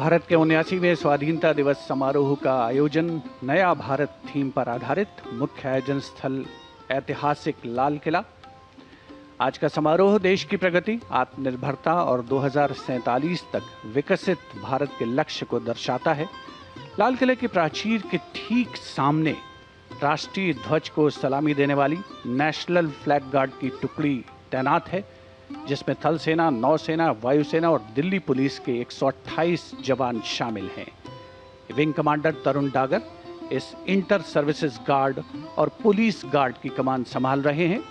भारत के 79वें स्वाधीनता दिवस समारोह का आयोजन नया भारत थीम पर आधारित। मुख्य आयोजन स्थल ऐतिहासिक लाल किला। आज का समारोह देश की प्रगति, आत्मनिर्भरता और 2047 तक विकसित भारत के लक्ष्य को दर्शाता है। लाल किले की प्राचीर के ठीक सामने राष्ट्रीय ध्वज को सलामी देने वाली नेशनल फ्लैग गार्ड की टुकड़ी तैनात है, जिसमें थल सेना, नौसेना, वायुसेना और दिल्ली पुलिस के 128 जवान शामिल हैं। विंग कमांडर तरुण डागर इस इंटर सर्विसेज गार्ड और पुलिस गार्ड की कमान संभाल रहे हैं।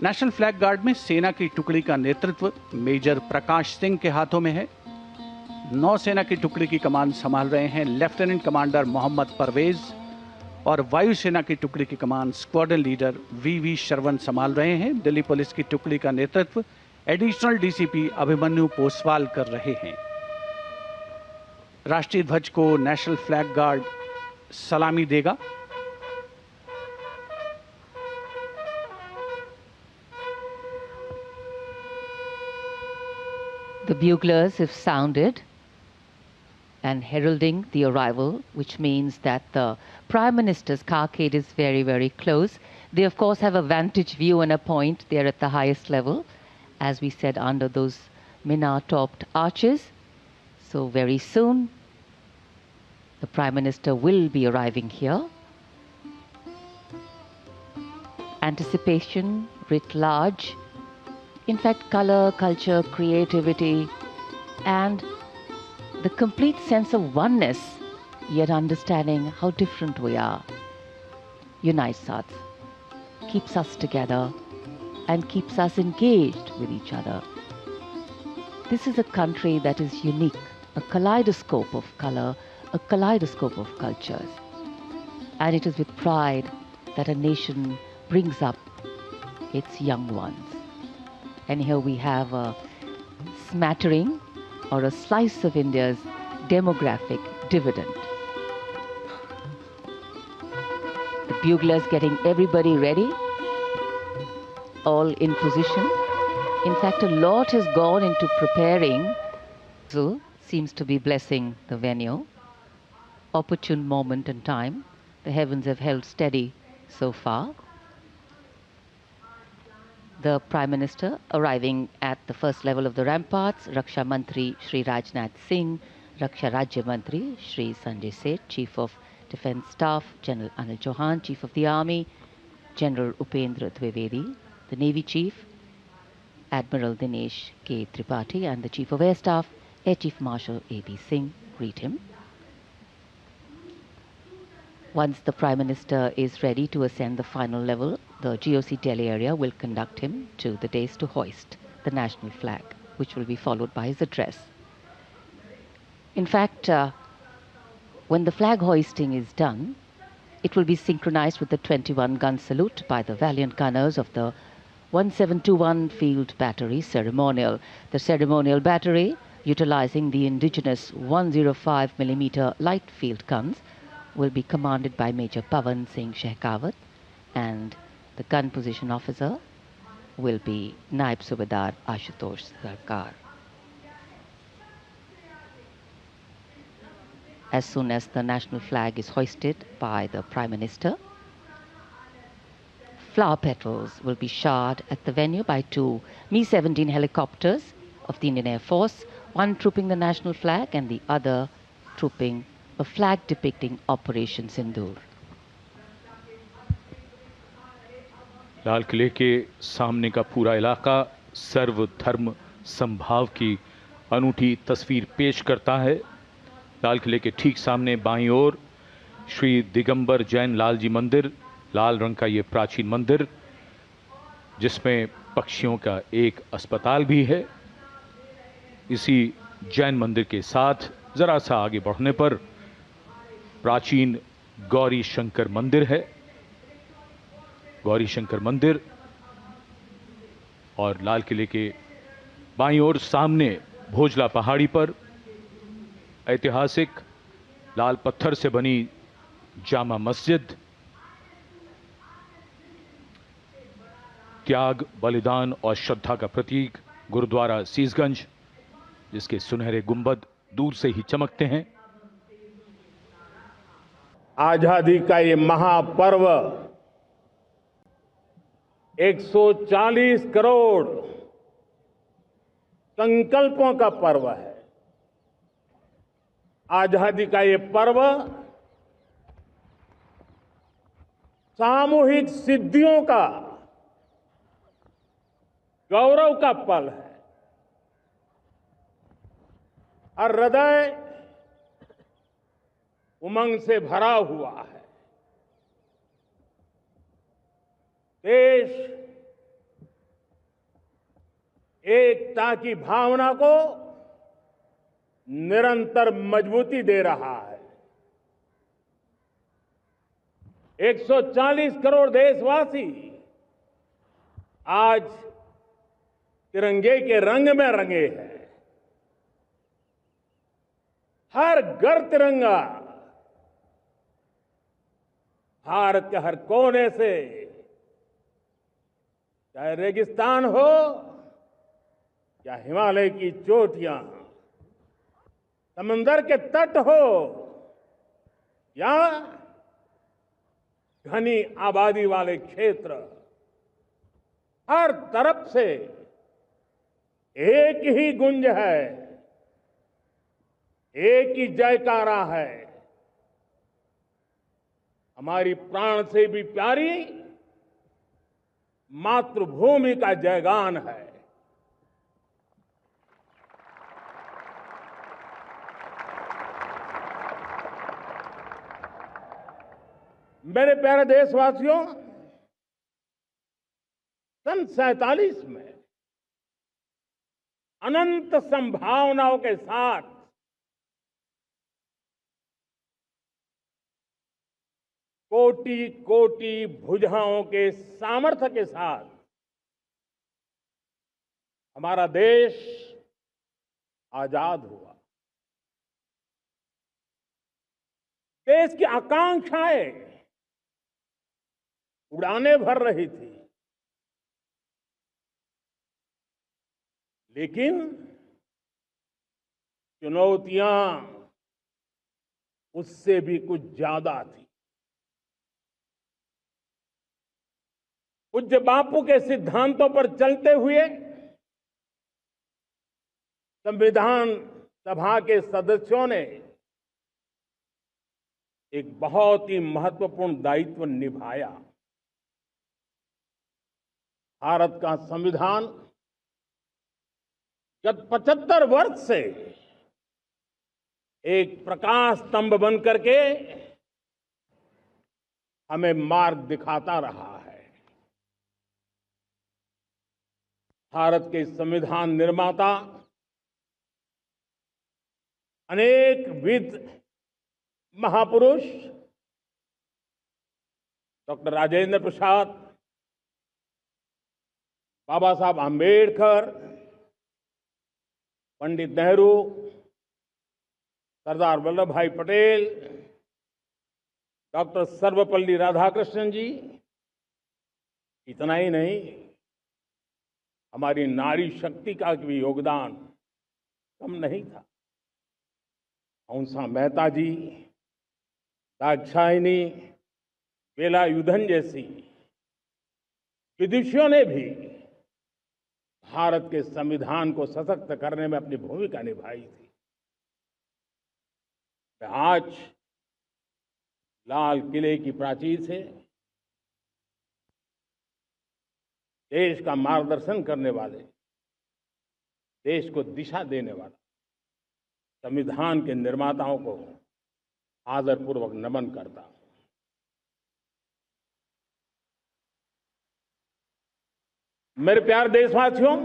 नेशनल फ्लैग गार्ड में सेना की टुकड़ी का नेतृत्व मेजर प्रकाश सिंह के हाथों में है। नौसेना की टुकड़ी की कमान संभाल रहे हैं लेफ्टिनेंट कमांडर मोहम्मद परवेज और वायुसेना की टुकड़ी की कमान स्क्वाड्रन लीडर वी शरवण संभाल रहे हैं। दिल्ली पुलिस की टुकड़ी का नेतृत्व एडिशनल डीसीपी अभिमन्यु पोसवाल कर रहे हैं। राष्ट्रीय ध्वज को नेशनल फ्लैग गार्ड सलामी देगा। The buglers have sounded and heralding the arrival, which means that the Prime Minister's carcade is very, very close. They, of course, have a vantage view and a point there at the highest level, as we said, under those minar-topped arches. So very soon, the Prime Minister will be arriving here. Anticipation writ large. In fact, color, culture, creativity, and the complete sense of oneness, yet understanding how different we are, unites us, keeps us together, and keeps us engaged with each other. This is a country that is unique, a kaleidoscope of color, a kaleidoscope of cultures. And it is with pride that a nation brings up its young ones. And here we have a smattering or a slice of India's demographic dividend. The buglers getting everybody ready, all in position. In fact, a lot has gone into preparing. So seems to be blessing the venue. Opportune moment and time. The heavens have held steady so far. The Prime Minister arriving at the first level of the ramparts, Raksha Mantri Shri Rajnath Singh, Raksha Rajya Mantri Shri Sanjay Seth, Chief of Defence Staff General Anil Chauhan, Chief of the Army General Upendra Dwivedi, the Navy Chief Admiral Dinesh K. Tripathi, and the Chief of Air Staff Air Chief Marshal A.B. Singh greet him. Once the Prime Minister is ready to ascend the final level, the GOC Delhi area will conduct him to the dais to hoist the national flag, which will be followed by his address. In fact, when the flag hoisting is done, it will be synchronized with the 21-gun salute by the valiant gunners of the 1721 Field Battery Ceremonial. The ceremonial battery, utilizing the indigenous 105mm light field guns, will be commanded by Major Pavan Singh Shehkawat, and the gun position officer will be Naib Subedar Ashutosh Sarkar. As soon as the national flag is hoisted by the Prime Minister, flower petals will be showered at the venue by two Mi-17 helicopters of the Indian Air Force, one trooping the national flag and the other trooping a flag depicting Operation Sindoor. लाल किले के सामने का पूरा इलाका सर्वधर्म समभाव की अनूठी तस्वीर पेश करता है। लाल किले के ठीक सामने बाईं ओर श्री दिगंबर जैन लाल जी मंदिर, लाल रंग का ये प्राचीन मंदिर, जिसमें पक्षियों का एक अस्पताल भी है। इसी जैन मंदिर के साथ जरा सा आगे बढ़ने पर प्राचीन गौरी शंकर मंदिर है। गौरी शंकर मंदिर और लाल किले के बाईं ओर सामने भोजला पहाड़ी पर ऐतिहासिक लाल पत्थर से बनी जामा मस्जिद, त्याग, बलिदान और श्रद्धा का प्रतीक गुरुद्वारा सीसगंज, जिसके सुनहरे गुंबद दूर से ही चमकते हैं। आजादी का ये महापर्व 140 करोड़ संकल्पों का पर्व है। आजादी का ये पर्व सामूहिक सिद्धियों का गौरव का पल है। और हृदय उमंग से भरा हुआ है। देश एकता की भावना को निरंतर मजबूती दे रहा है। 140 करोड़ देशवासी आज तिरंगे के रंग में रंगे हैं। हर घर तिरंगा, भारत के हर कोने से, चाहे रेगिस्तान हो या हिमालय की चोटियां, समंदर के तट हो या घनी आबादी वाले क्षेत्र, हर तरफ से एक ही गुंज है, एक ही जयकारा है। हमारी प्राण से भी प्यारी मातृभूमि का जयगान है। मेरे प्यारे देशवासियों, सन 47 में अनंत संभावनाओं के साथ कोटि कोटि भुजाओं के सामर्थ्य के साथ हमारा देश आजाद हुआ। देश की आकांक्षाएं उड़ाने भर रही थी, लेकिन चुनौतियां उससे भी कुछ ज्यादा थी। पूज्य बापू के सिद्धांतों पर चलते हुए संविधान सभा के सदस्यों ने एक बहुत ही महत्वपूर्ण दायित्व निभाया। भारत का संविधान गत 75 वर्ष से एक प्रकाश स्तंभ बन करके हमें मार्ग दिखाता रहा है। भारत के संविधान निर्माता अनेक विद महापुरुष डॉक्टर राजेंद्र प्रसाद, बाबा साहब आंबेडकर, पंडित नेहरू, सरदार वल्लभ भाई पटेल, डॉक्टर सर्वपल्ली राधाकृष्णन जी, इतना ही नहीं, हमारी नारी शक्ति का भी योगदान कम नहीं था। हंसा मेहता जी, दाक्षायणी, वेलायुधन जैसी विदुषियों ने भी भारत के संविधान को सशक्त करने में अपनी भूमिका निभाई थी। आज लाल किले की प्राचीर से देश का मार्गदर्शन करने वाले, देश को दिशा देने वाला संविधान के निर्माताओं को आदरपूर्वक नमन करता हूं। मेरे प्यारे देशवासियों,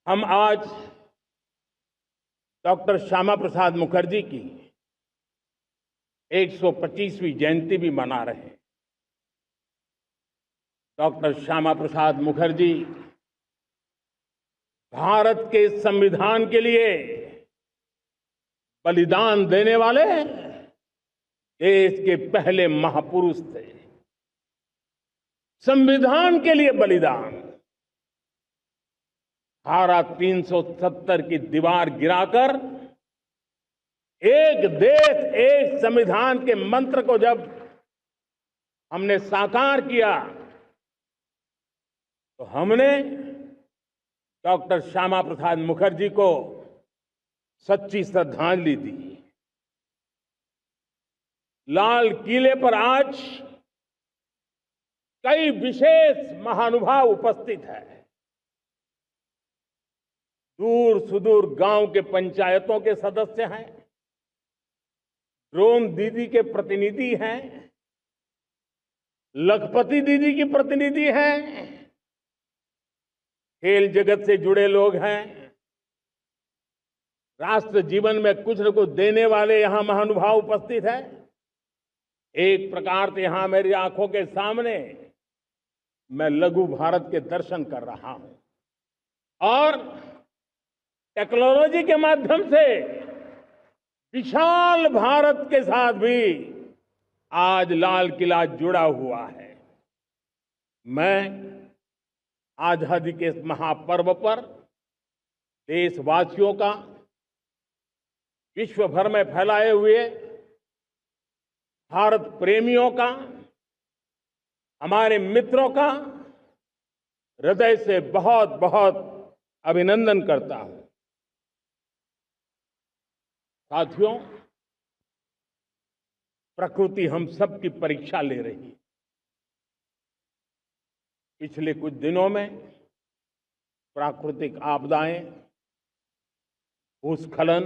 हम आज डॉक्टर श्यामा प्रसाद मुखर्जी की 125वीं जयंती भी मना रहे हैं। डॉक्टर श्यामा प्रसाद मुखर्जी भारत के संविधान के लिए बलिदान देने वाले देश के पहले महापुरुष थे। संविधान के लिए बलिदान धारा 370 की दीवार गिराकर एक देश एक संविधान के मंत्र को जब हमने साकार किया तो हमने डॉक्टर श्यामा प्रसाद मुखर्जी को सच्ची श्रद्धांजलि दी। लाल किले पर आज कई विशेष महानुभाव उपस्थित हैं। दूर सुदूर गांव के पंचायतों के सदस्य हैं, ड्रोन दीदी के प्रतिनिधि हैं, लखपति दीदी की प्रतिनिधि हैं, खेल जगत से जुड़े लोग हैं, राष्ट्र जीवन में कुछ न कुछ देने वाले यहां महानुभाव उपस्थित हैं। एक प्रकार से यहां मेरी आंखों के सामने मैं लघु भारत के दर्शन कर रहा हूं और टेक्नोलॉजी के माध्यम से विशाल भारत के साथ भी आज लाल किला जुड़ा हुआ है। मैं आजादी के इस महापर्व पर देशवासियों का, विश्व भर में फैलाए हुए भारत प्रेमियों का, हमारे मित्रों का हृदय से बहुत बहुत अभिनंदन करता हूं। साथियों, प्रकृति हम सब की परीक्षा ले रही है। पिछले कुछ दिनों में प्राकृतिक आपदाएं, भूस्खलन,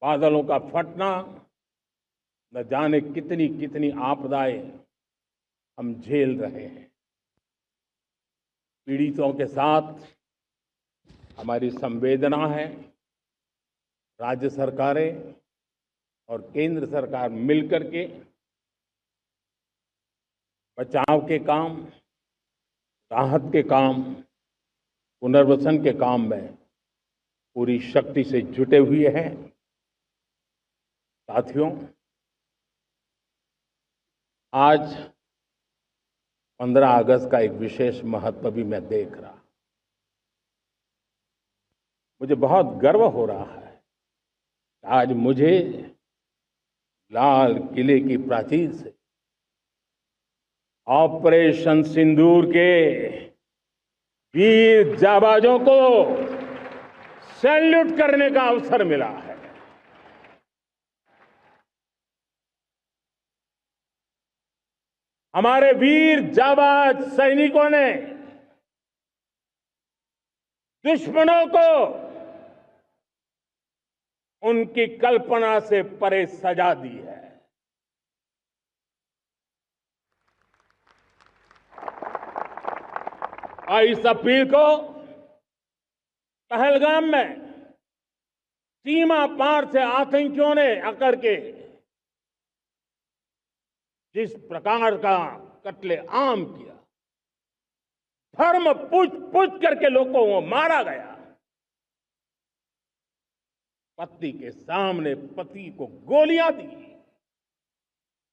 बादलों का फटना, न जाने कितनी कितनी आपदाएं हम झेल रहे हैं। पीड़ितों के साथ हमारी संवेदना है। राज्य सरकारें और केंद्र सरकार मिलकर के बचाव के काम, राहत के काम, पुनर्वसन के काम में पूरी शक्ति से जुटे हुए हैं। साथियों, आज 15 अगस्त का एक विशेष महत्व भी मैं देख रहा। मुझे बहुत गर्व हो रहा है। आज मुझे लाल किले की प्राचीर से ऑपरेशन सिंदूर के वीर जाबाजों को सैल्यूट करने का अवसर मिला है। हमारे वीर जाबाज सैनिकों ने दुश्मनों को उनकी कल्पना से परे सजा दी है। और इस अपील को पहलगाम में सीमा पार से आतंकियों ने आकर के जिस प्रकार का कत्ले आम किया, धर्म पूछ करके लोगों को मारा गया। पत्नी के सामने पति को गोलियां दी,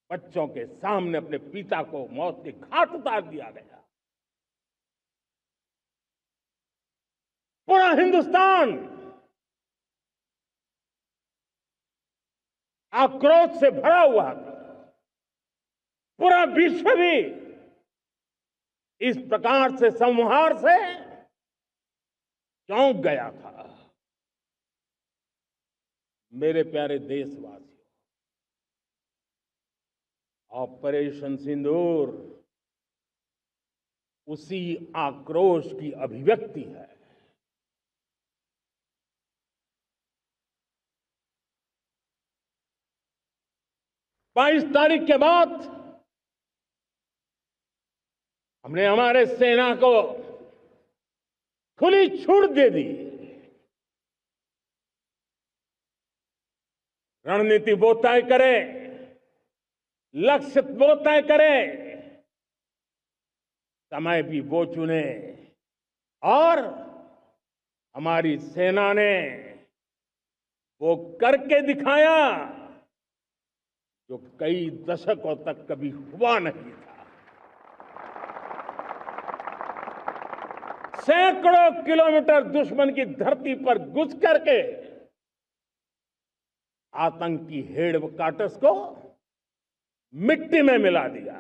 बच्चों के सामने अपने पिता को मौत के घाट उतार दिया गया। पूरा हिंदुस्तान आक्रोश से भरा हुआ था। पूरा विश्व भी इस प्रकार से संहार से चौंक गया था। मेरे प्यारे देशवासियों, ऑपरेशन सिंदूर उसी आक्रोश की अभिव्यक्ति है। बाईस तारीख के बाद हमने हमारे सेना को खुली छूट दे दी। रणनीति वो तय करे, लक्ष्य वो तय करे, समय भी वो चुने। और हमारी सेना ने वो करके दिखाया जो कई दशकों तक कभी हुआ नहीं था। सैकड़ों किलोमीटर दुश्मन की धरती पर घुस करके आतंकी हेडक्वार्टर्स को मिट्टी में मिला दिया,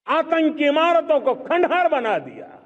आतंकी इमारतों को खंडहर बना दिया।